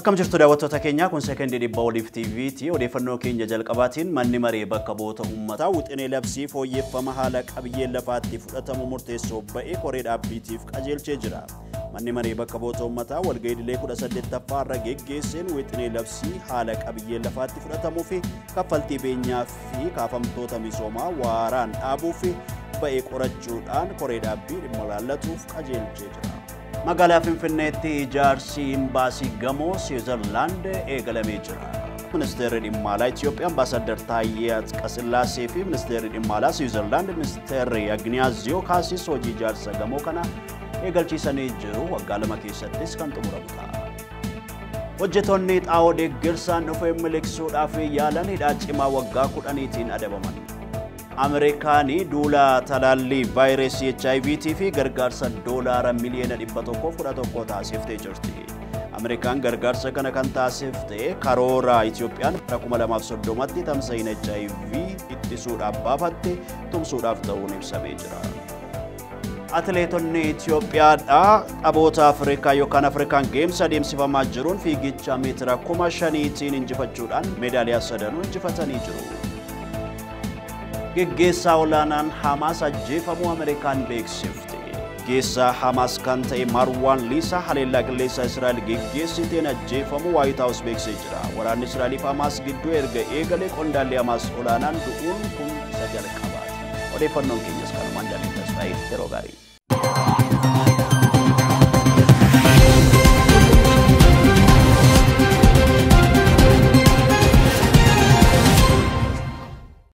Akkam jirtu daawwattoota keenya kun sekendii dhibba oliif TV'ti odeeffannoo keenya jalqabaatiin manni maree bakka bu'oota uummataa wixinee labsii fooyyeffama haala qabiyyeen lafaatti fudhatamu murteessoo ba'ee koree dhaabbiitiif qajeelchee jira. Manni maree bakka bu'oota uummataa walga'iilee 18ffaa irra geggeesseen wixinee labsii haala qabiyyeen lafaatti fudhatamuu fi kaffaltii beenyaa fi kaafamtoota misoomaa waaraan dhaabuu fi ba'ee qorachuudhaan koree dhaabbii dhimma ilaallatuuf qajeelchee jira. Magaalaa Finfinneetti ijaarsi imbaasii gamoo Switzerland eegalamee jira. Ministeerri dhimma alaa Itoophiyaa Ambaasaadder Taayyee Asqasillaasee fi Ministeerri dhimma alaa Switzerland Ministeerri Agniyaaziyoo Kaasis hojii ijaarsa gamoo kana eegalchiisanii jiru. Waggaa lama keessattis kan xumuramudha. Hojjettoonni xaa'oo deeggarsaan dhufee miliqsuudhaaf yaalan hidhaa cimaa waggaa 10tiin adabaman. Ameerikaanii duula talaallii vaayirasii HIV fi gargaarsa doolaara miliyoona 111 taasiftee jirti. Ameerikaan gargaarsa kana kan taasiftee karoora Itoophiyaan 2030tti tamsa'ina HIV ittisuudhaaf baafatte tumsuudhaaf ta'uun ibsamee jira. Atileetonni Itoophiyaadhaa taphoota Afrikaa yookaan Afrikaan Games adeemsifamaa jiruun fiigicha meetira 5,000tiin injifachuudhaan meedaaliyaa sadanuu injifatanii jiru. Geggeessaa olaanaan Hamas ajjeefamuu Ameerikaan beeksifte. Geggeessaa Hamas kan ta'e Marwaan Liisaa haleellaa qilleensaa Israa'el geggeessiteen ajjeefamuu White House beeksisee jira. Waraanni Israa'el fi Hamas gidduu erga eegalee qondaalli Hamas olaanaan du'uun kun isa jalqabaati. Odeeffannoon keenyas kanumaan daleen tasfaa'ee yeroo gaarii.